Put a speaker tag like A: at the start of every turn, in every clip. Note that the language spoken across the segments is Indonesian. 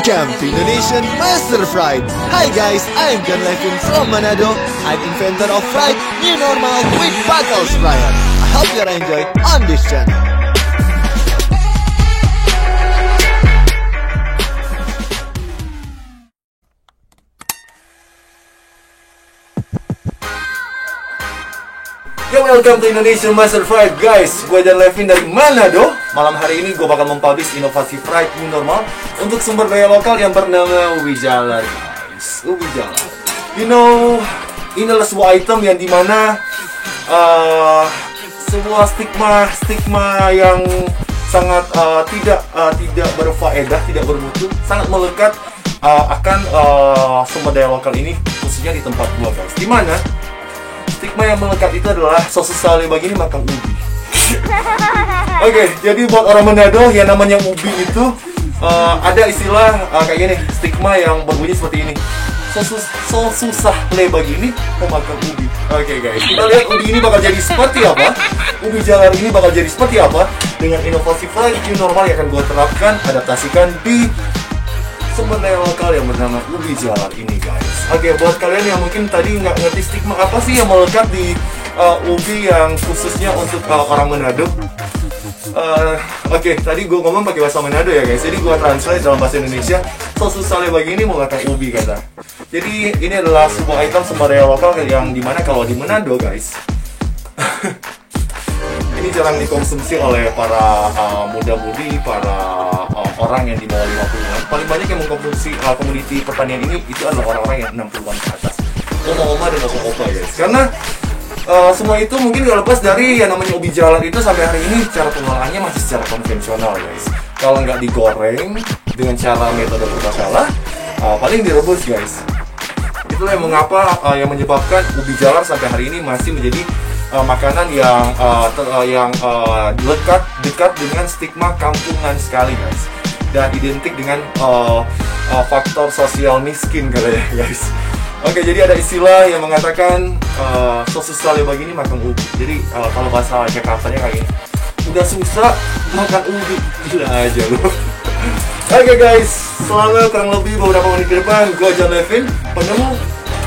A: Welcome to Indonesian Master Fried. Hi guys, I'm John Levin from Manado. I'm inventor of fried new normal with Bakal Fryer. I hope you enjoy on this channel.
B: Yo, welcome to Indonesian Master Fried, guys. Gue John Levin dari Manado. Malam hari ini gue bakal mempublish inovasi fried new normal untuk sumber daya lokal yang bernama Ubi Jalar, guys. Ubi Jalar. You know, ini adalah sebuah item yang dimana sebuah stigma yang sangat tidak berfaedah, tidak bermutu, sangat melekat akan sumber daya lokal ini, khususnya di tempat gue, guys. Dimana stigma yang melekat itu adalah sosis sale begini makan ubi. Oke, jadi buat orang Manado yang namanya ubi itu ada istilah kayak gini, stigma yang berbunyi seperti ini. Susah le begini mau makan ubi. Oke, guys, kita lihat ubi ini bakal jadi seperti apa. Ubi jalar ini bakal jadi seperti apa dengan inovasi fried new normal yang akan gue terapkan, adaptasikan di sumber daya lokal yang bernama Ubi Jalar ini, guys. Oke, buat kalian yang mungkin tadi nggak ngerti stigma apa sih yang melekat di ubi yang khususnya untuk orang Manado. Oke, tadi gue ngomong pakai bahasa Manado ya, guys. Jadi gue translate dalam bahasa Indonesia. Sosis sale begini mau makan ubi, kata. Jadi ini adalah sebuah item sumber daya lokal yang dimana kalau di Manado, guys, ini jarang dikonsumsi oleh para muda-mudi, para orang yang di bawah 50-an. Paling banyak yang mengkonsumsi komoditi pertanian ini itu adalah orang-orang yang 60-an ke atas, oma-oma dan opa-opa, guys. Karena semua itu mungkin gak lepas dari yang namanya ubi jalar itu sampai hari ini cara pengolahannya masih secara konvensional, guys. Kalau nggak digoreng dengan cara metode purba paling direbus, guys. Itulah yang mengapa yang menyebabkan ubi jalar sampai hari ini masih menjadi makanan yang dekat dengan stigma kampungan sekali, guys, dan identik dengan faktor sosial miskin katanya, guys. Oke, jadi ada istilah yang mengatakan sosis sale begini makan ubi. Jadi kalau bahasa Jakartanya kayak gini, udah susah makan ubi, gila aja lo. Oke, guys, selama kurang lebih beberapa menit ke depan, gue John Levin, penemu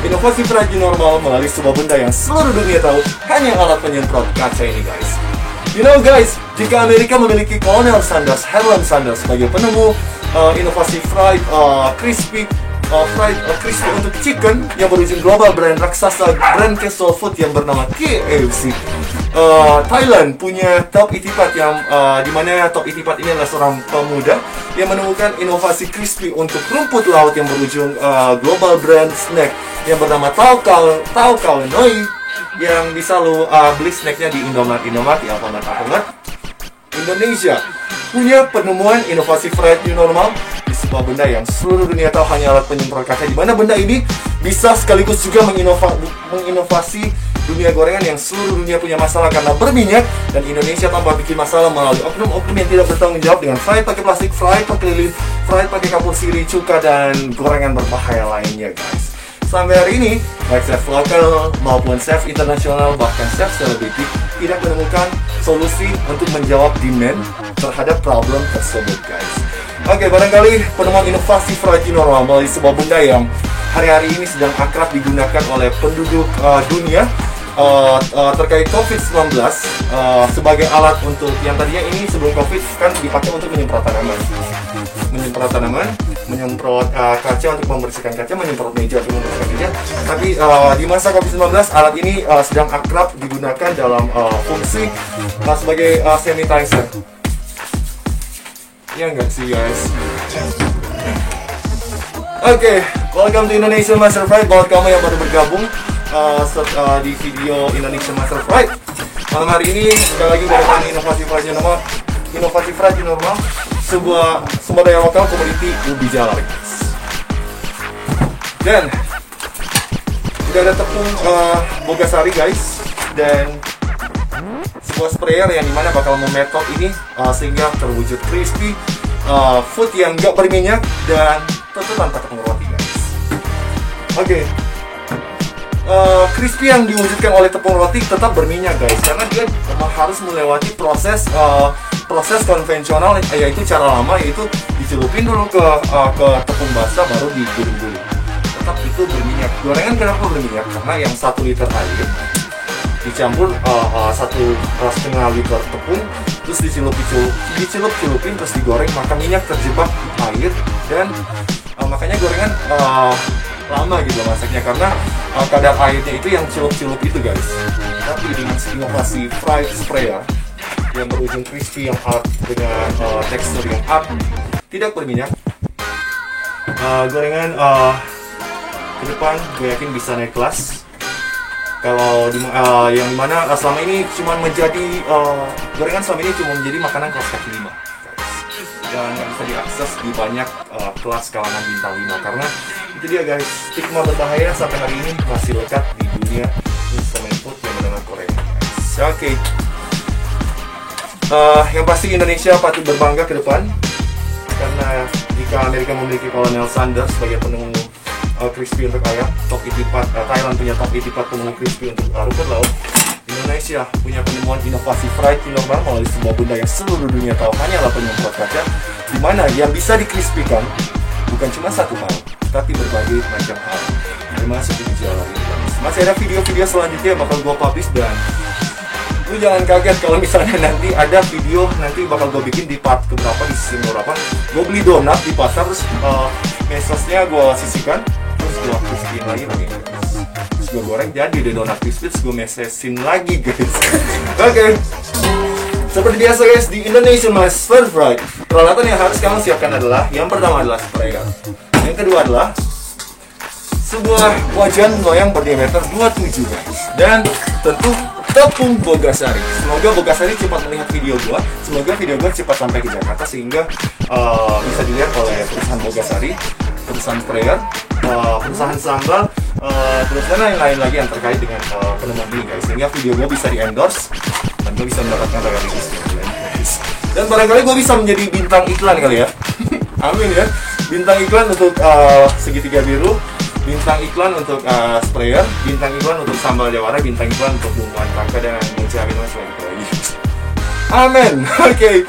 B: inovasi fried new normal melalui sebuah benda yang seluruh dunia tahu, hanya alat penyemprot kaca ini, guys. You know, guys, jika Amerika memiliki Colonel Sanders, Harlan Sanders sebagai penemu inovasi fried crispy untuk chicken yang berujung global brand raksasa brand casual food yang bernama KFC. Thailand punya Top Itipat yang dimana Top Itipat ini adalah seorang pemuda yang menemukan inovasi crispy untuk rumput laut yang berujung global brand snack yang bernama Tau Kau Noi, yang bisa lo beli snacknya di Indomaret, di Alfamart. Indonesia punya penemuan inovasi fried new normal di sebuah benda yang seluruh dunia tahu hanya alat penyemprot kaca, di mana benda ini bisa sekaligus juga menginovasi dunia gorengan yang seluruh dunia punya masalah karena berminyak, dan Indonesia tanpa bikin masalah melalui oknum-oknum yang tidak bertanggung jawab dengan fried pakai plastik, fried pakai lilin, fried pakai kapur sirih, cuka, dan gorengan berbahaya lainnya, guys. Sampai hari ini, baik chef lokal maupun chef internasional, bahkan chef selebriti tidak menemukan solusi untuk menjawab demand terhadap problem tersebut, guys. Oke, barangkali penemuan inovasi fried new normal melalui sebuah benda yang hari-hari ini sedang akrab digunakan oleh penduduk dunia terkait COVID-19 sebagai alat untuk yang tadinya ini sebelum COVID kan dipakai untuk menyemprot tanaman, menyemprot kaca untuk membersihkan kaca, menyemprot meja untuk membersihkan meja. Tapi di masa COVID-19 alat ini sedang akrab digunakan dalam fungsi sebagai sanitizer. Ya nggak sih, guys? Oke, welcome to Indonesian Master Fried. Buat kamu yang baru bergabung di video Indonesian Master Fried, malam hari ini sekali lagi berdatang inovasi fried new normal, sebuah sumber daya lokal komoditi ubi jalar, guys. Dan udah ada tepung bogasari, guys, dan sebuah sprayer yang dimana bakal memetok ini sehingga terwujud crispy food yang gak berminyak dan tentu tanpa tepung roti, guys. Oke. crispy yang diwujudkan oleh tepung roti tetap berminyak guys, karena dia harus melewati proses konvensional, yaitu cara lama, yaitu dicelupin dulu ke tepung basah baru digulung-gulung. Tetap itu berminyak. Gorengan kenapa berminyak? Karena yang 1 liter air dicampur 1,5 liter tepung, terus dicelup-celupin, terus digoreng, maka minyak terjebak di air, dan makanya gorengan lama gitu masaknya, karena kadar airnya itu yang celup-celup itu guys. Tapi dengan inovasi fried sprayer yang berujung crispy yang up dengan tekstur yang up, tidak berminyak, gorengan ke depan gue yakin bisa naik kelas. Kalau yang dimana selama ini cuma menjadi gorengan selama ini cuma menjadi makanan kelas kaki 5 guys, dan nggak bisa diakses di banyak kelas kalangan bintang 5, karena itu dia guys, stigma berbahaya sampai hari ini masih lekat di dunia instrumen food yang bernama Korea guys. Oke. Yang pasti Indonesia patut berbangga ke depan, karena jika Amerika memiliki Colonel Sanders sebagai penemu crispy untuk ayam, top 84, Thailand punya top 84 penemu crispy untuk rumput laut, Indonesia punya penemuan inovasi fried normal melalui sebuah benda yang seluruh dunia tahu hanyalah penyemprot kaca, di mana yang bisa dikrispikan bukan cuma satu hal, tapi berbagai macam hal, termasuk di jalan ini. Masih ada video-video selanjutnya yang bakal gue publish, dan lu jangan kaget kalau misalnya nanti ada video nanti bakal gue bikin di part keberapa, di season berapa gue beli donat di pasar, terus mesosnya gue sisihkan, terus gue crispin lagi terus gue goreng, jadi deh donat crispy, terus gue mesesin lagi guys. Oke. Seperti biasa guys, di Indonesian Master Fried, peralatan yang harus kamu siapkan adalah, yang pertama adalah sprayer, yang kedua adalah sebuah wajan loyang berdiameter 27 guys, dan tentu tepung Bogasari. Semoga Bogasari cepat melihat video gua. Semoga video gua cepat sampai ke Jakarta sehingga bisa dilihat oleh perusahaan Bogasari, perusahaan sprayer, perusahaan sambal, perusahaan yang lain lagi yang terkait dengan penemuan ini guys. Sehingga video gua bisa di-endorse dan gua bisa mendapatkan royalties guys. Dan barangkali gua bisa menjadi bintang iklan kali ya. Amin ya. Bintang iklan untuk segitiga biru, bintang iklan untuk sprayer, bintang iklan untuk sambal jawara, bintang iklan untuk bumbuan kakak, dan mencari mas lagi lagi. Amin. Oke.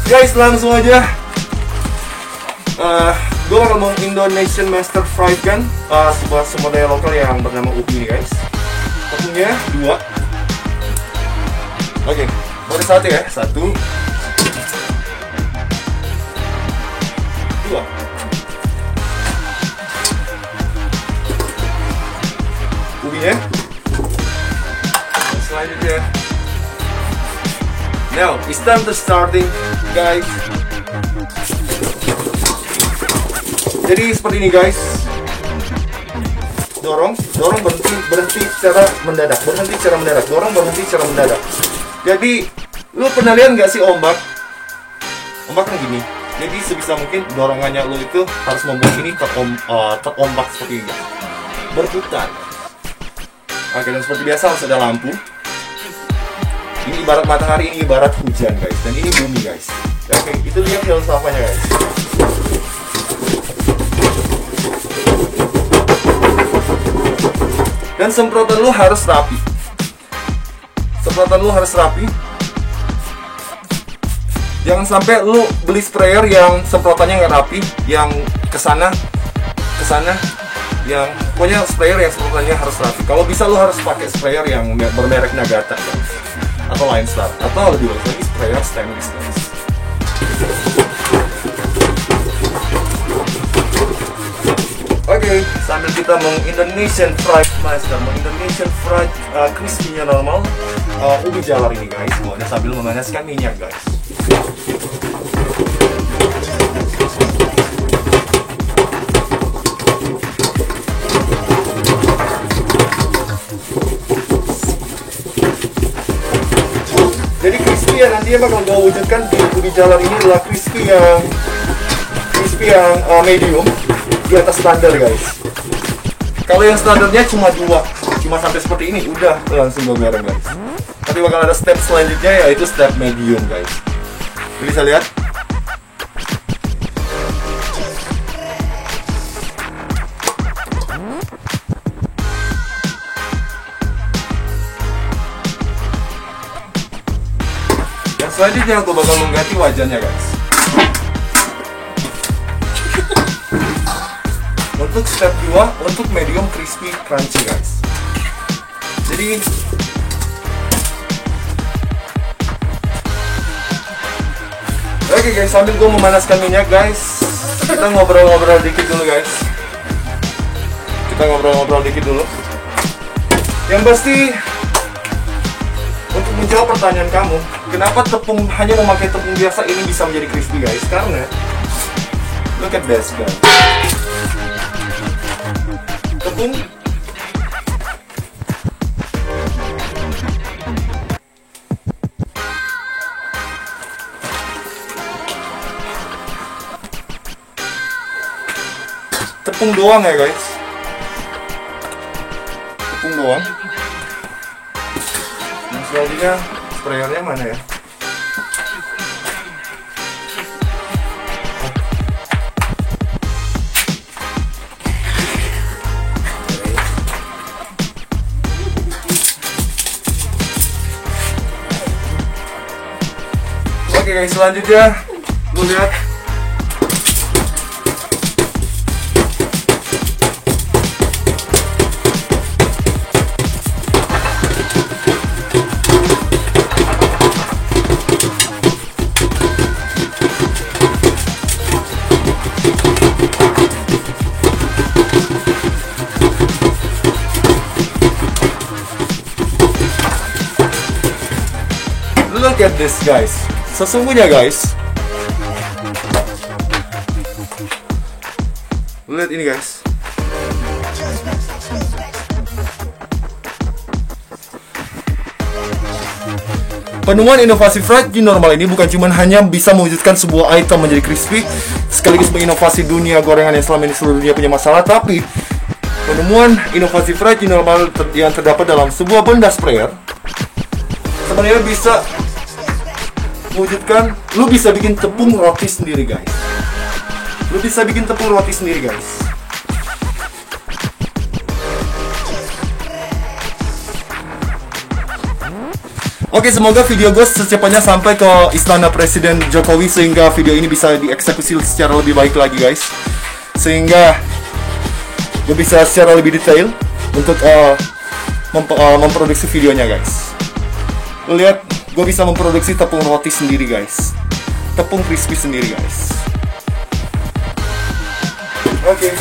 B: Guys, langsung aja. Gue bakal mau Indonesian Master Fried kan, sebuah sumber daya lokal yang bernama UPI ini guys. Tepungnya 2. Oke, baru 1 ya. 1, 2. Ubinya. Selanjutnya. Now, it's time to starting, guys. Jadi seperti ini guys. Dorong, berhenti secara mendadak, dorong, berhenti secara mendadak. Jadi, lu pernah lihat nggak sih ombak? Ombak kan gini. Jadi sebisa mungkin dorongannya lu itu harus membuat ini terombak seperti ini, berputar. Oke, dan seperti biasa harus ada lampu. Ini ibarat matahari, ini ibarat hujan guys, dan ini bumi guys. Oke, itu lihat filsafahnya guys. Dan semprotan lu harus rapi. Jangan sampai lu beli sprayer yang semprotannya nggak rapi, yang kesana, yang pokoknya sprayer yang semprotannya harus rapi. Kalau bisa lu harus pakai sprayer yang bermerek Nagata guys, atau Line Star, atau lebih bagus lagi sprayer stainless guys. Oke, sambil kita meng-Indonesian Fried Master, meng-Indonesian Fried crispy-nya normal, ubi jalar ini guys, gua sambil memanaskan minyak guys. Jadi crispy yang nantinya bakal gue wujudkan di ubi jalar ini adalah crispy yang medium, di atas standar guys. Kalau yang standarnya cuma 2, cuma sampai seperti ini, udah langsung gue goreng guys. Tapi bakal ada step selanjutnya, yaitu step medium guys. Bisa lihat. Selanjutnya gue bakal mengganti wajannya guys. Untuk step 2, untuk medium crispy crunchy guys. Jadi oke guys, sambil gue memanaskan minyak guys, kita ngobrol-ngobrol dikit dulu guys. Yang pasti, untuk menjawab pertanyaan kamu, kenapa tepung hanya memakai tepung biasa ini bisa menjadi crispy guys? Karena look at this guys. Tepung doang ya guys, tepung doang. Nah, selanjutnya sprayernya mana ya? Oke guys, selanjutnya lu lihat. Look at this guys. Sesungguhnya guys, lihat ini guys. Penemuan inovasi fried new normal ini bukan cuma hanya bisa mewujudkan sebuah item menjadi crispy, sekaligus menginovasi dunia gorengan yang selama ini seluruh dunia punya masalah, tapi penemuan inovasi fried new normal yang terdapat dalam sebuah benda sprayer sebenarnya bisa wujudkan, lu bisa bikin tepung roti sendiri guys. Oke, semoga video gue secepatnya sampai ke istana Presiden Jokowi sehingga video ini bisa dieksekusi secara lebih baik lagi guys. Sehingga gue bisa secara lebih detail untuk memproduksi videonya guys. Lu lihat, gue bisa memproduksi tepung roti sendiri guys, tepung crispy sendiri guys. Oke.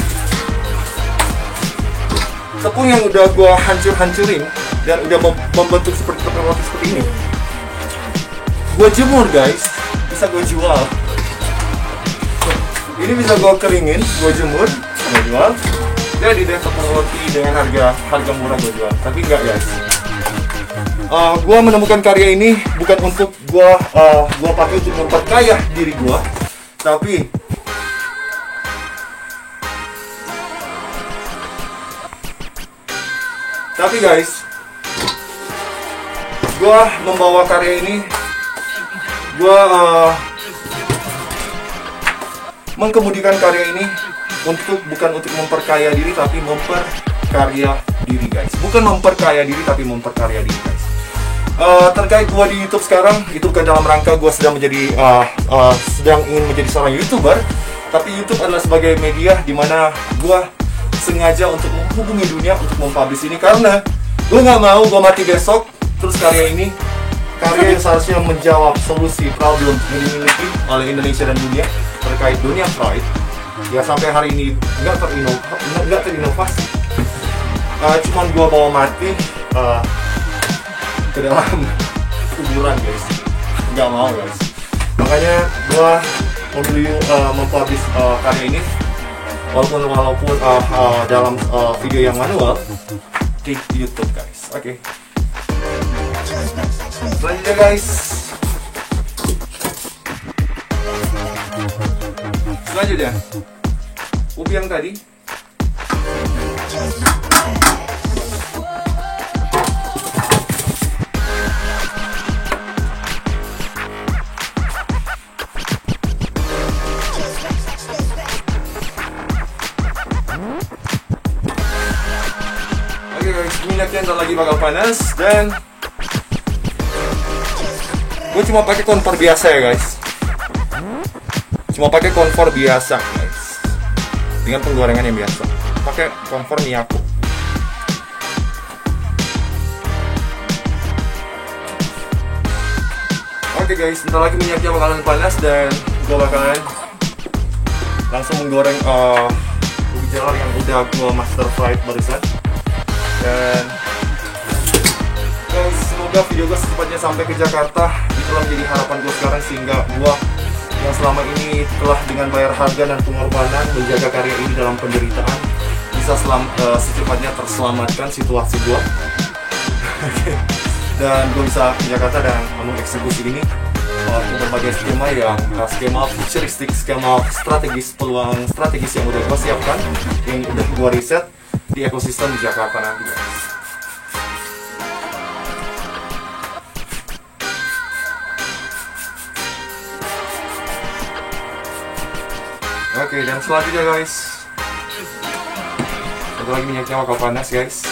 B: Tepung yang udah gue hancur-hancurin dan udah membentuk seperti tepung roti seperti ini, gue jemur guys, bisa gue jual. Ini bisa gue keringin, gue jemur, gue jual. Jadi deh tepung roti dengan harga murah gue jual, tapi enggak guys. Gue menemukan karya ini bukan untuk gue pakai untuk memperkaya diri gue, tapi guys, gue membawa karya ini, gue mengkemudikan karya ini bukan untuk memperkaya diri, tapi memperkarya diri guys. Bukan memperkaya diri, tapi memperkarya diri guys. Terkait gua di YouTube sekarang, itu bukan dalam rangka gua sedang ingin menjadi seorang YouTuber, tapi YouTube adalah sebagai media di mana gua sengaja untuk menghubungi dunia untuk mempublish ini, karena gua nggak mau gua mati besok terus karya yang seharusnya menjawab solusi problem yang dimiliki oleh Indonesia dan dunia terkait dunia fried ya sampai hari ini nggak terinovasi. Cuman gua bawa mati ke dalam kuburan guys, nggak mau guys. Makanya gua memilih mempublish karya ini walaupun dalam video yang manual di YouTube guys. Oke. Selanjutnya guys, ubi yang tadi minyaknya ntar lagi bakal panas dan Gue cuma pakai konvor biasa ya guys. Cuma pakai konvor biasa guys. Dengan penggorengan yang biasa. Pakai konvor Miyako. Oke guys, bentar lagi minyaknya bakalan panas dan gue bakalan langsung menggoreng ubi jalar yang udah gue master fried barusan. Dan guys, semoga video gue secepatnya sampai ke Jakarta. Itulah menjadi harapan gue sekarang, sehingga gue yang selama ini telah dengan bayar harga dan pengorbanan menjaga karya ini dalam penderitaan bisa secepatnya terselamatkan situasi gue. Dan gue bisa ke Jakarta dan mengeksekusi ini untuk berbagai skema yang skema futuristik, skema strategis, peluang strategis yang udah gue siapkan, yang udah gue riset di ekosistem di Jakarta nanti guys. Oke, dan selanjutnya guys, satu lagi minyaknya bakal panas guys.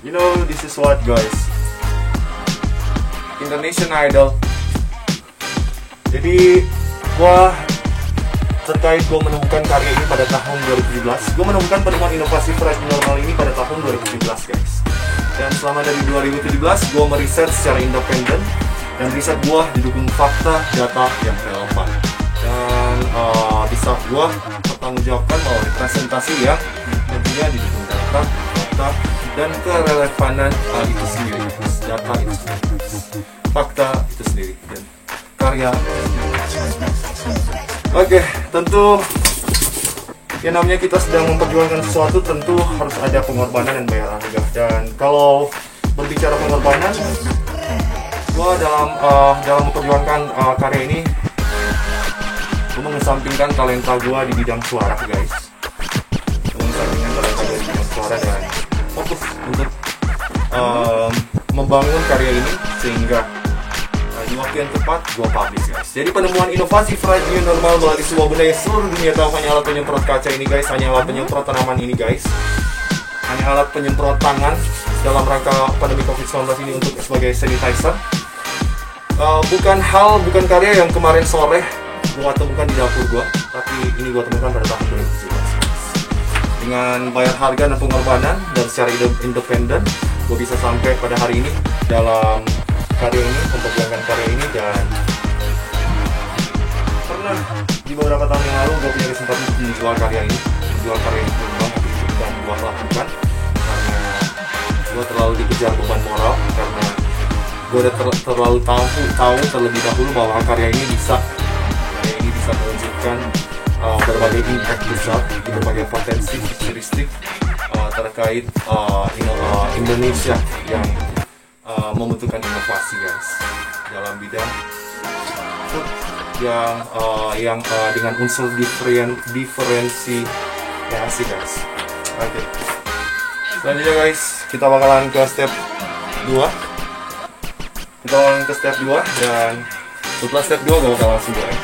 B: You know, this is what guys, Indonesian Idol. Jadi terkait gue menemukan karya ini pada tahun 2017. Gue menemukan penemuan inovasi fried normal ini pada tahun 2017 guys. Dan selama dari 2017 gue meriset secara independen, dan riset gue didukung fakta data yang relevan. Dan di saat gue bertanggungjawabkan bahwa representasi yang tentunya didukung data, fakta, dan kerelevanan itu sendiri, data itu sendiri, fakta itu sendiri, dan karya. Oke, tentu yang namanya kita sedang memperjuangkan sesuatu, tentu harus ada pengorbanan dan bayar harga. Dan kalau berbicara pengorbanan, gue dalam memperjuangkan karya ini, gue mengesampingkan talenta gue di bidang suara guys. Mengesampingkan talenta gue di bidang suara dan fokus untuk membangun karya ini sehingga di waktu yang tepat gue publish guys. Jadi penemuan inovasi fried new normal melalui sebuah benda yang seluruh dunia tahu hanya alat penyemprot kaca ini guys, hanya alat penyemprot tanaman ini guys, hanya alat penyemprot tangan dalam rangka pandemi COVID-19 ini untuk sebagai sanitizer. Bukan karya yang kemarin sore gue temukan di dapur gue, tapi ini gue temukan pada tahun 2017. Dengan bayar harga dan pengorbanan dan secara independen, gue bisa sampai pada hari ini dalam karya ini, memperjuangkan karya ini. Dan pernah di beberapa tahun yang lalu gue punya kesempatan untuk menjual karya ini peluang, tapi itu bukan gue lakukan karena gue terlalu dikejar beban moral, karena gue udah terlalu tahu terlebih dahulu bahwa karya ini bisa mewujudkan berbagai impact besar di berbagai potensi futuristik terkait Indonesia yang membutuhkan inovasi guys dalam bidang food yang dengan unsur diferensiasi guys. Oke. Selanjutnya guys, kita bakalan ke step 2. Dan setelah step 2 gue bakal langsung goreng.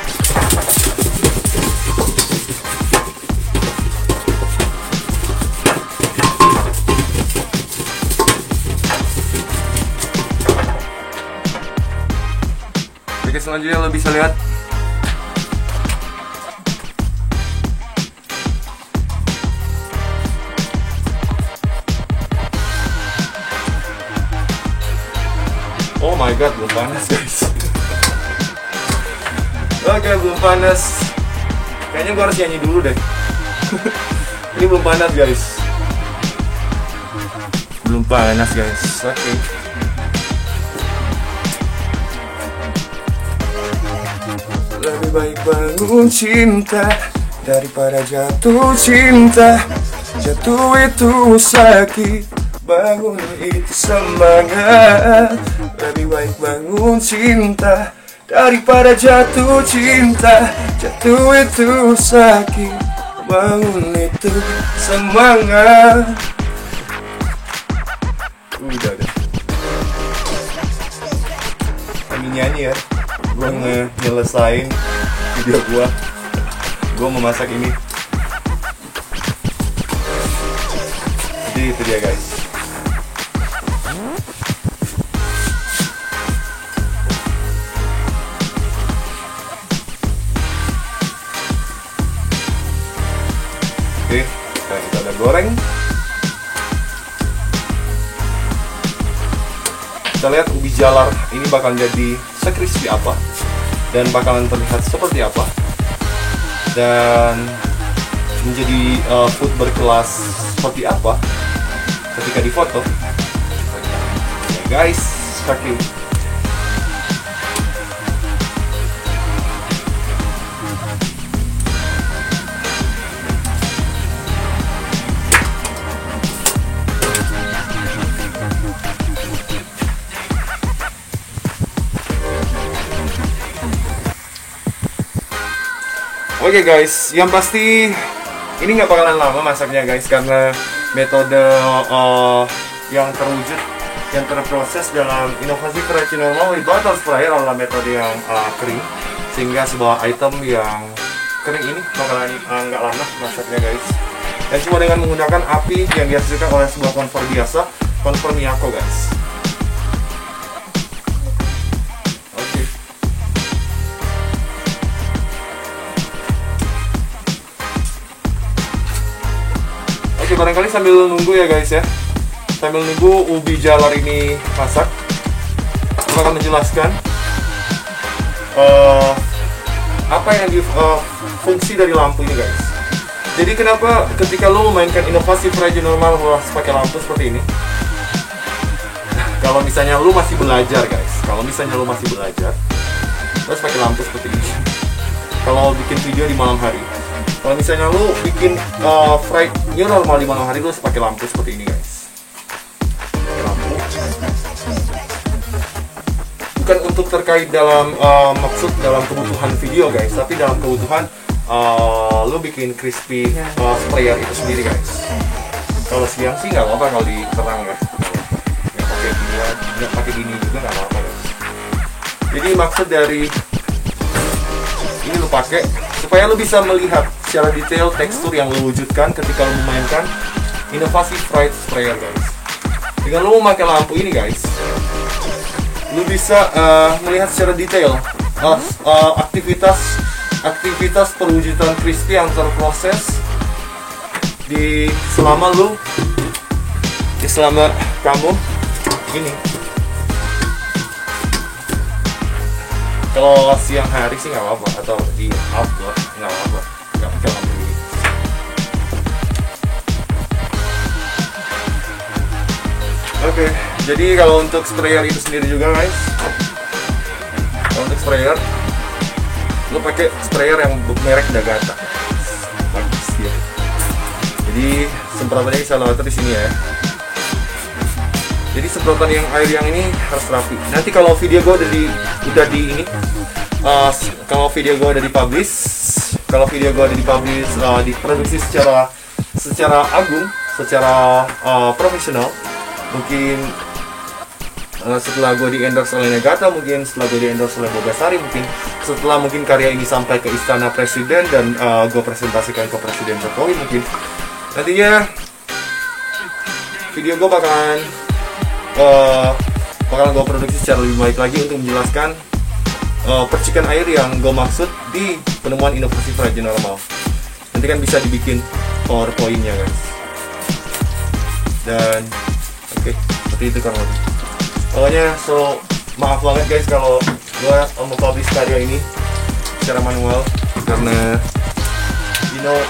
B: Oke, selanjutnya lo bisa lihat oh my god, belum panas guys. Oke, belum panas. Kayaknya gua harus nyanyi dulu deh. Ini belum panas guys. Oke. Lebih baik bangun cinta daripada jatuh cinta. Jatuh itu sakit, bangun itu semangat. Lebih baik bangun cinta daripada jatuh cinta. Jatuh itu sakit, bangun itu semangat. Udah deh. sambil nyanyi ya. Gue nyelesain video gue memasak ini. Jadi itu dia guys. Oke, sekarang kita udah goreng. Kita lihat ubi jalar ini bakal jadi se-crispy apa dan bakalan terlihat seperti apa dan menjadi food berkelas seperti apa ketika difoto. Ya guys, seperti Oke guys, yang pasti ini nggak bakalan lama masaknya guys, karena metode yang terwujud, yang terproses dalam inovasi variety normal with butter fryer adalah metode yang kering, sehingga sebuah item yang kering ini bakalan nggak lama masaknya guys. Dan cuma dengan menggunakan api yang dihasilkan oleh sebuah konvor biasa, konvor Miyako guys. Oke, barangkali sambil nunggu ya guys ya, sambil nunggu ubi jalar ini masak, aku akan menjelaskan apa yang fungsi dari lampu ini guys. Jadi kenapa ketika lo memainkan inovasi variety normal harus pakai lampu seperti ini? Kalau misalnya lo masih belajar guys, harus pakai lampu seperti ini. Kalau bikin video di malam hari, kalau misalnya lu bikin fried new normal di malam hari, lu harus pakai lampu seperti ini guys. Pakai lampu. Bukan untuk terkait dalam maksud dalam kebutuhan video guys, tapi dalam kebutuhan lu bikin crispy sprayer itu sendiri guys. Kalau siang sih nggak apa-apa kalau di terang ya. Nggak pakai gini juga nggak apa-apa guys. Jadi maksud dari ini lu pakai supaya lu bisa melihat secara detail tekstur yang lu wujudkan ketika lu memainkan inovasi fried sprayer guys. Dengan lu memakai lampu ini guys, lu bisa melihat secara detail aktivitas perwujudan crispy yang terproses selama kamu ini. Kalau siang hari sih nggak apa-apa, atau di outdoor nggak apa-apa, nggak pakai lampu ini. Oke, jadi kalau untuk sprayer itu sendiri juga guys, untuk sprayer, lo pakai sprayer yang merek Nagata, bagus ya. Jadi semprotannya isolator di sini ya. Jadi semprotan air yang ini harus rapi. Nanti kalau video gue kalau video gue udah dipublish, diproduksi secara agung, secara profesional, mungkin setelah gue di endorse oleh Nagata, mungkin setelah gue di endorse oleh Bogasari, setelah karya ini sampai ke istana presiden dan gue presentasikan ke Presiden Jokowi, mungkin nantinya video gue bakalan gue produksi secara lebih baik lagi untuk menjelaskan percikan air yang gue maksud di penemuan inovasi variety normal. Nanti kan bisa dibikin PowerPoint-nya guys. Dan oke, seperti itu kurang lebih. Pokoknya maaf banget guys kalau gue mau publish karya ini secara manual, karena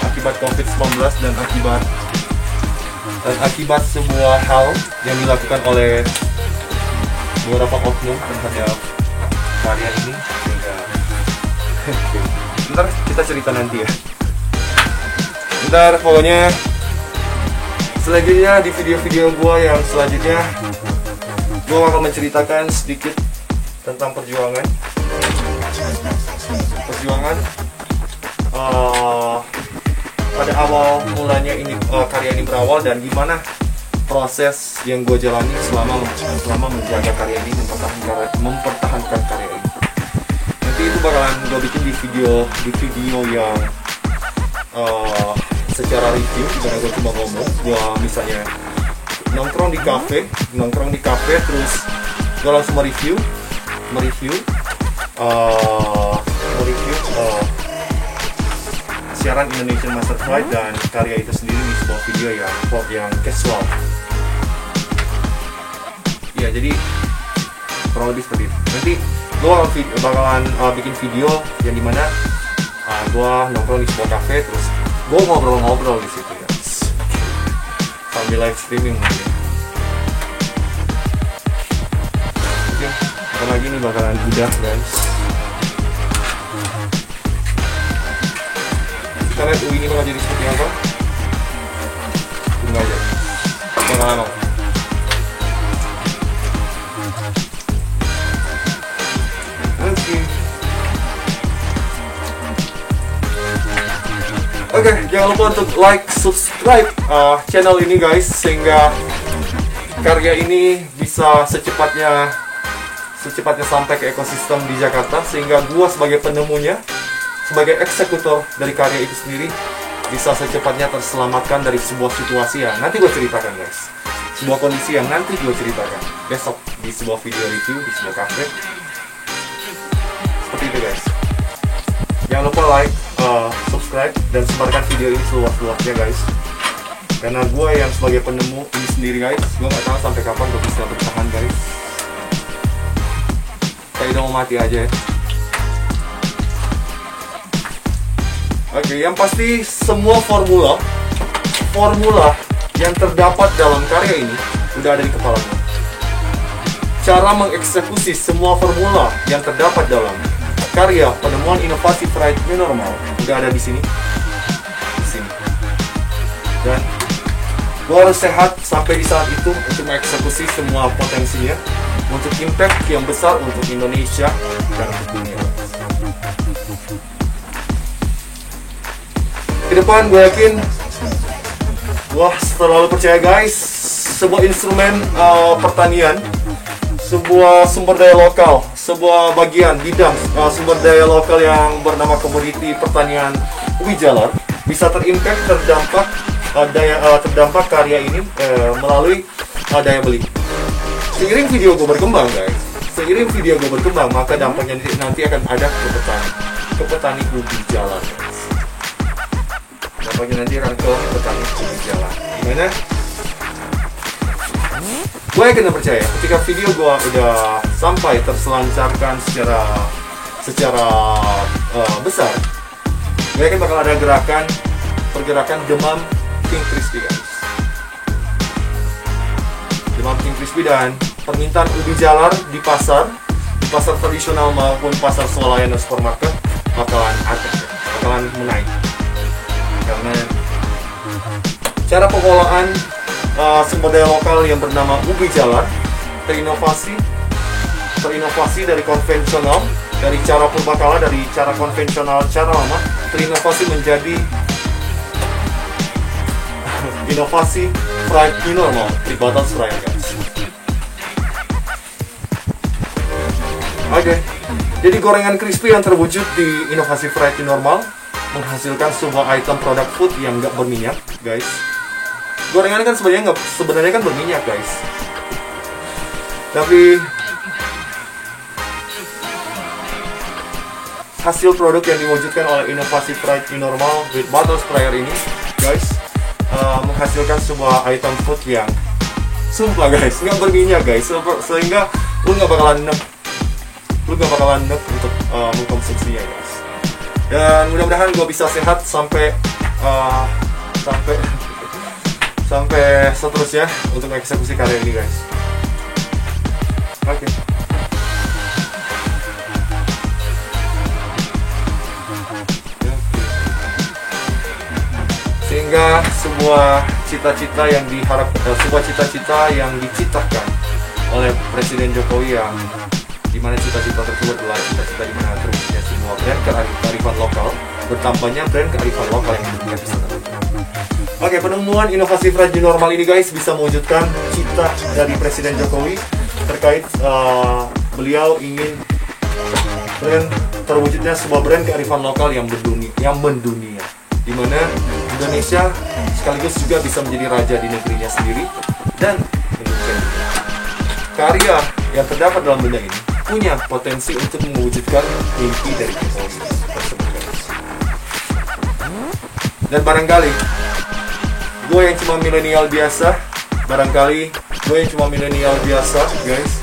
B: akibat COVID-19 dan akibat sebuah hal yang dilakukan oleh beberapa oknum terhadap karya ini. Ntar kita cerita nanti ya. Ntar pokoknya selanjutnya di video-video gue yang selanjutnya, gue akan menceritakan sedikit tentang perjuangan pada awal mulanya ini karya ini berawal, dan gimana proses yang gue jalani selama menjaga karya ini, mempertahankan karya gue bikin di video yang secara review, dimana gue cuma ngomong, gue misalnya nongkrong di kafe, terus gue langsung mereview siaran Indonesian Master Flight dan karya itu sendiri di sebuah video yang casual. Ya, jadi kurang lebih seperti itu. Nanti gue bakalan bikin video yang dimana gue nongkrong di sebuah kafe, terus gue ngobrol-ngobrol di situ, guys, sambil live streaming mungkin. Oke, bentar lagi nih bakalan udah, guys. Kita lihat UI ini bakal jadi seperti apa. Tunggu aja, jangan lama. Oke, jangan lupa untuk like, subscribe channel ini, guys, sehingga karya ini bisa secepatnya sampai ke ekosistem di Jakarta, sehingga gua sebagai penemunya, sebagai eksekutor dari karya itu sendiri, bisa secepatnya terselamatkan dari sebuah situasi yang nanti gua ceritakan, guys. Sebuah kondisi yang nanti gua ceritakan besok di sebuah video review di sebuah kafe. Seperti itu, guys. Jangan lupa like, subscribe, dan sebarkan video ini seluas-luasnya, guys. Karena gue yang sebagai penemu ini sendiri, guys, gue gak tahu sampai kapan gue bisa bertahan, guys. Kayak udah mau mati aja ya. Oke, yang pasti semua formula yang terdapat dalam karya ini udah ada di kepala gue. Cara mengeksekusi semua formula yang terdapat dalam karya penemuan inovasi flight new normal udah ada di sini. Dan gue harus sehat sampai di saat itu untuk mengeksekusi semua potensinya untuk impact yang besar untuk Indonesia dan untuk dunia. Kedepan gue yakin, gue selalu percaya, guys, sebuah instrumen pertanian, sebuah sumber daya lokal, sebuah bagian bidang sumber daya lokal yang bernama komoditi pertanian ubi jalar bisa terdampak karya ini melalui daya beli. Seiring video gue berkembang, guys, maka dampaknya nanti akan ada ke petani ubi jalar, guys. Dampaknya nanti akan ke petani ubi jalar. Gimana? Gue yakin dan percaya ketika video gue udah sampai terselancarkan secara besar, gue yakin bakal ada pergerakan demam King Crispy, guys. Demam King Crispy dan permintaan ubi jalar di pasar tradisional maupun pasar swalayan dan supermarket bakalan menaik. Karena cara pengolahan sumber daya lokal yang bernama ubi jalar terinovasi dari konvensional, dari cara purbakala, dari cara konvensional, cara lama, terinovasi menjadi inovasi fried new normal di batas raya, guys. Oke, jadi gorengan crispy yang terwujud di inovasi fried new normal menghasilkan sebuah item produk food yang nggak berminyak, guys. Gorengan kan sebenarnya kan berminyak, guys. Tapi hasil produk yang diwujudkan oleh inovasi fried new normal with butter sprayer ini, guys, menghasilkan sebuah item food yang sumpah, guys, nggak berminyak, guys, sehingga lu nggak bakalan nek untuk mengkonsumsinya, guys. Dan mudah-mudahan gue bisa sehat sampai seterusnya untuk eksekusi karya ini, guys. Oke. Sehingga sebuah cita-cita yang diciptakan oleh Presiden Jokowi, yang dimana cita-cita tersebut adalah cita-cita dimana terwujudnya semua brand kearifan lokal, bertambahnya brand kearifan lokal yang dunia bisa terwujud. Oke, penemuan inovasi fried new normal ini, guys, bisa mewujudkan cita dari Presiden Jokowi terkait beliau ingin brand terwujudnya sebuah brand kearifan lokal yang mendunia, di mana Indonesia sekaligus juga bisa menjadi raja di negerinya sendiri dan Indonesia juga. Karya yang terdapat dalam benda ini punya potensi untuk mewujudkan mimpi dari kita tersebut, guys. Dan barangkali gue yang cuma milenial biasa, guys,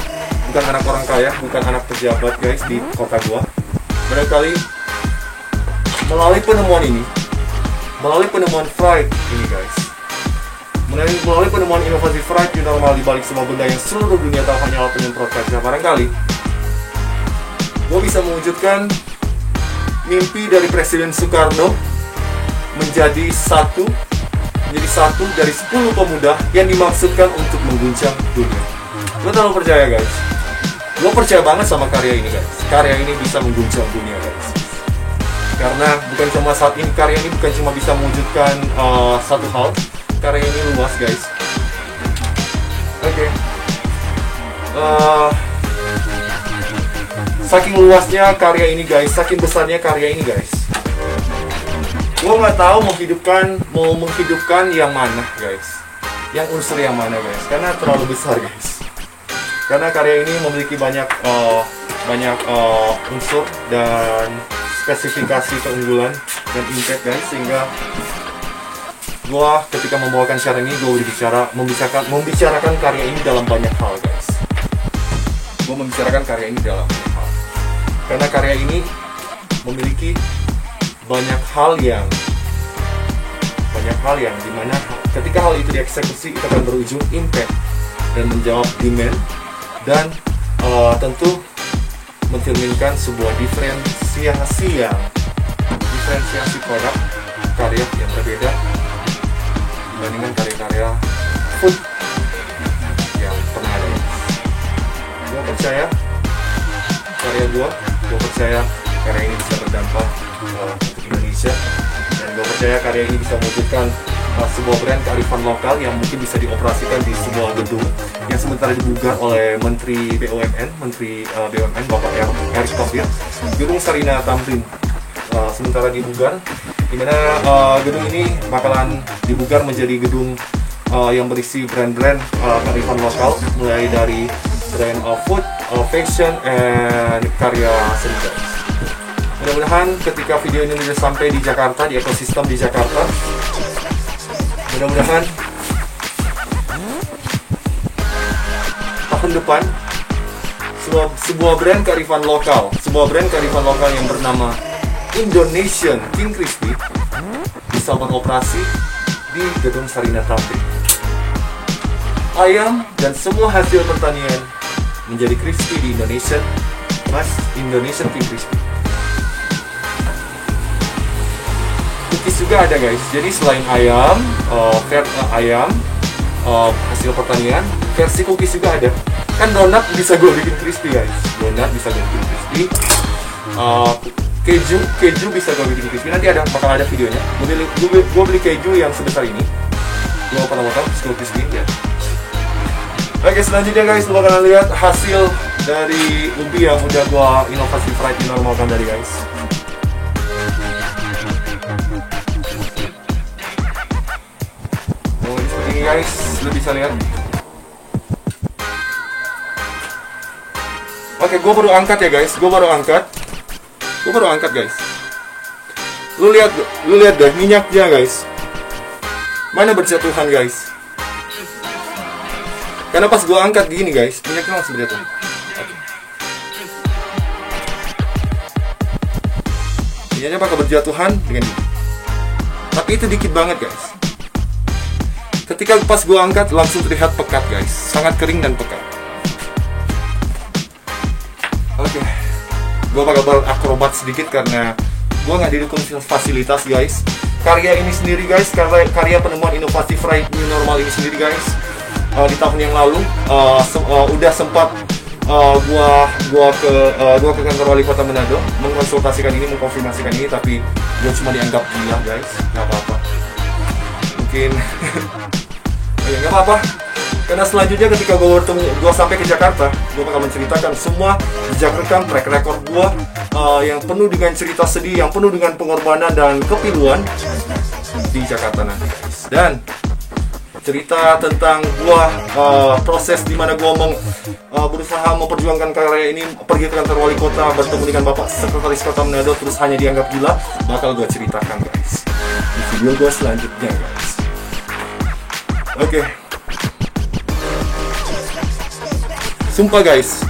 B: bukan anak orang kaya, bukan anak pejabat, guys, di kota gue. Barangkali melalui penemuan Fright ini, guys, melalui penemuan inovasi Fright new normal di balik semua benda yang seluruh dunia tahu hanyalah penyemprot kaca, barangkali gue bisa mewujudkan mimpi dari Presiden Soekarno menjadi satu dari 10 pemuda yang dimaksudkan untuk mengguncang dunia. Gue terlalu percaya, guys. Gue percaya banget sama karya ini, guys. Karya ini bisa mengguncang dunia, guys. Karena bukan cuma saat ini, karya ini bukan cuma bisa mewujudkan satu hal. Karya ini luas, guys. Oke. Saking luasnya karya ini, guys. Saking besarnya karya ini, guys. Gue nggak tahu mau menghidupkan yang mana, guys. Yang unsur yang mana, guys. Karena terlalu besar, guys. Karena karya ini memiliki banyak unsur dan spesifikasi keunggulan dan impact, guys, sehingga gua ketika membawakan siaran ini gua membicarakan karya ini dalam banyak hal, guys. Gua membicarakan karya ini dalam banyak hal. Karena karya ini memiliki banyak hal yang dimana ketika hal itu dieksekusi itu akan berujung impact dan menjawab demand dan tentu mencerminkan sebuah diferensiasi produk karya yang berbeda dibandingkan karya-karya food yang pernah ada. Gue percaya karya ini bisa berdampak untuk Indonesia, dan gue percaya karya ini bisa mewujudkan sebuah brand kearifan lokal yang mungkin bisa dioperasikan di sebuah gedung yang sementara dibugar oleh Menteri BUMN Bapak Erick Thohir, gedung Sarina Tamrin, sementara dibugar, di mana gedung ini bakalan dibugar menjadi gedung yang berisi brand-brand kearifan lokal, mulai dari brand food, fashion, and karya seni, guys. Mudah-mudahan ketika video ini sudah sampai di Jakarta, di ekosistem di Jakarta, mudah-mudahan tahun depan sebuah brand kearifan lokal yang bernama Indonesian King Crispy bisa beroperasi di gedung Sarina Tamrin. Ayam dan semua hasil pertanian menjadi crispy di Indonesia, Indonesian King Crispy. Cookies juga ada, guys. Jadi selain ayam, hasil pertanian, versi cookies juga ada. Kan donat bisa gue bikin crispy, guys. Keju bisa gue bikin crispy. Nanti bakal ada videonya. Gue beli keju yang sebesar ini. Gue pernah potong, cookies gini ya. Oke, selanjutnya, guys, lo bakalan lihat hasil dari ubi yang udah gue inovasi fried dinormalkan tadi, guys. Seperti ini, guys, lo bisa lihat. Oke, gue baru angkat ya, guys. Gue baru angkat, guys. Lu lihat deh minyaknya, guys. Mana berjatuhan, guys. Karena pas gue angkat gini, guys, minyaknya langsung berjatuh. Minyaknya bakal berjatuhan dengan ini. Tapi itu dikit banget, guys. Ketika pas gue angkat langsung terlihat pekat, guys. Sangat kering dan pekat. Oke, gue bakal berakrobat sedikit karena gue nggak didukung fasilitas, guys. Karya ini sendiri, guys, karya penemuan inovasi fried new normal ini sendiri, guys, di tahun yang lalu udah sempat gua ke kantor wali kota Manado mengkonsultasikan ini, mengkonfirmasikan ini, tapi gua cuma dianggap gila, guys. Nggak apa-apa, mungkin ya nggak apa-apa, Karena selanjutnya ketika gue sampai ke Jakarta, gue bakal menceritakan semua jejak rekam, track record gue yang penuh dengan cerita sedih, yang penuh dengan pengorbanan dan kepiluan di Jakarta nanti, guys. Dan cerita tentang gue proses dimana gue berusaha memperjuangkan karya ini, pergi ke kantor wali kota, bertemu dengan Bapak Sekretaris Kota Manado, terus hanya dianggap gila, bakal gue ceritakan, guys, di video gue selanjutnya, guys. Oke. Sumpah, guys,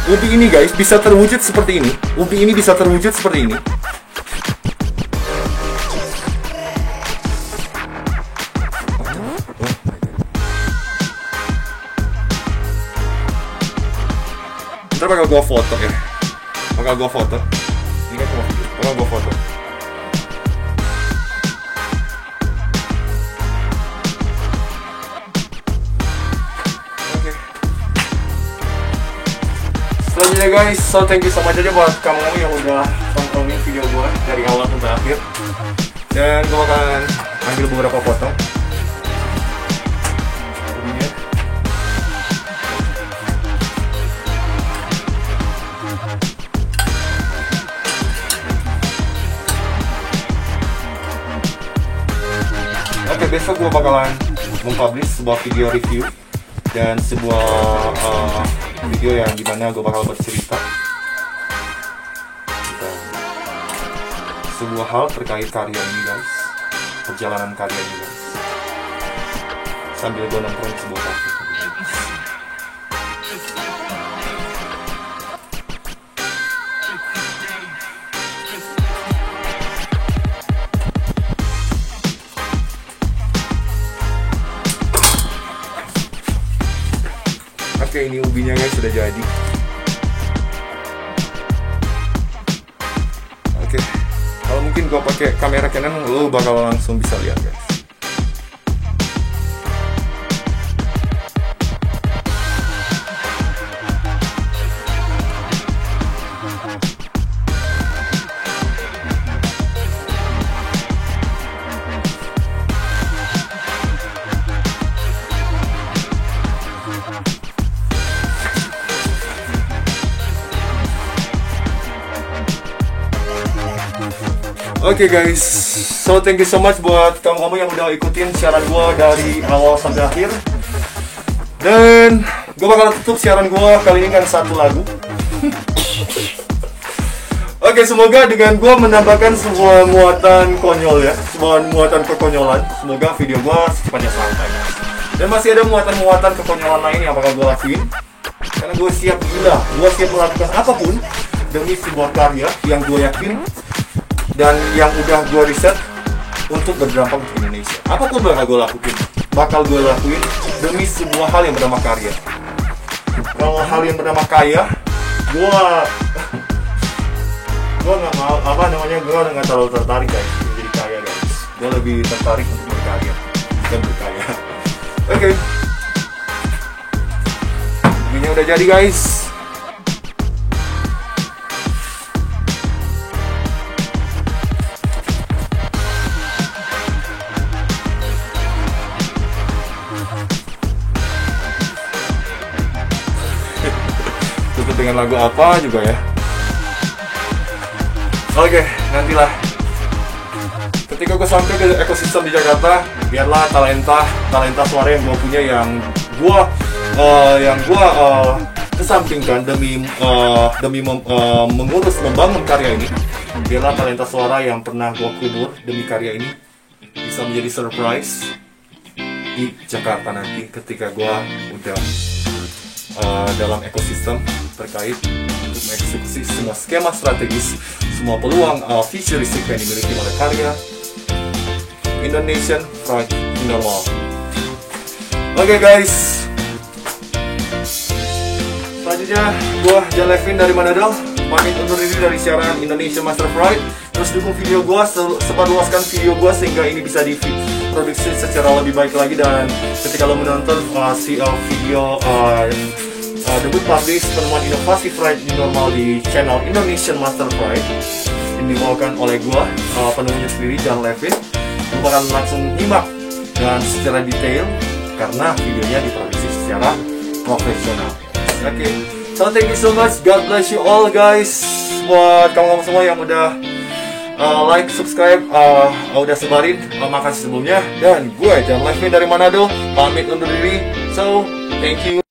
B: ubi ini, guys, bisa terwujud seperti ini. Ubi ini bisa terwujud seperti ini. Ntar bakal gue foto ya. Bakal gue foto. Ini kan cuma video. Bakal gue foto. Selanjutnya, guys, so thank you so much aja buat kamu yang udah tontonin video gue dari awal sampai akhir. Dan gue akan ambil beberapa foto. Oke, besok gue bakalan mempublish sebuah video review dan sebuah video yang dimana gue bakal bercerita tentang sebuah hal terkait karya ini, guys, perjalanan karya ini, guys, sambil gue nonton sebuah kafe. Oke, ini ubinya, guys, sudah jadi. Oke, kalau mungkin gue pakai kamera Canon, lo bakal langsung bisa lihat, guys. Oke, guys, so thank you so much buat kamu yang udah ikutin siaran gue dari awal sampai akhir. Dan gue bakal tutup siaran gue kali ini kan satu lagu. Oke, semoga dengan gue menambahkan sebuah muatan konyol ya, sebuah muatan kekonyolan. Semoga video gue secepatnya sampai. Dan masih ada muatan-muatan kekonyolan lain yang bakal gue lakuin. Karena gue siap gila, gue siap melakukan apapun demi sebuah karya yang gue yakin dan yang udah gue riset untuk berdampak untuk Indonesia. Apapun bakal gue lakuin demi sebuah hal yang bernama karya. Kalau hal yang bernama kaya, gue nggak terlalu tertarik, guys, menjadi kaya, guys. Gue lebih tertarik untuk berkarya, bukan berkaya. Oke. Ini udah jadi, guys. Tutup dengan lagu apa juga ya. Oke, nantilah ketika gue sampai ke ekosistem di Jakarta, biarlah talenta suara yang gue punya, yang gue kesampingkan demi mengurus membangun karya ini. Biarlah talenta suara yang pernah gue kubur demi karya ini bisa menjadi surprise di Jakarta nanti ketika gue udah dalam ekosistem terkait untuk mengeksekusi semua skema strategis, semua peluang futuristik yang dimiliki oleh karya Indonesian Fried New Normal. Oke, guys, selanjutnya gue John Levin dari Manado pamit undur diri dari siaran Indonesia Master Fried. Terus dukung video gue, sebarluaskan video gue sehingga ini bisa diproduksi secara lebih baik lagi. Dan ketika lo menonton video debut publish penemuan inovasi Fried New Normal di channel Indonesian Master Fried yang dibawakan oleh gue, penemunya sendiri, John Levin, lo bakal langsung nyimak dan secara detail karena videonya diproduksi secara profesional. Oke, so thank you so much, God bless you all guys. Buat kamu-kamu semua yang udah like, subscribe, udah sebarin, makasih sebelumnya. Dan gue John Levin dari Manado, pamit undur diri. So, thank you.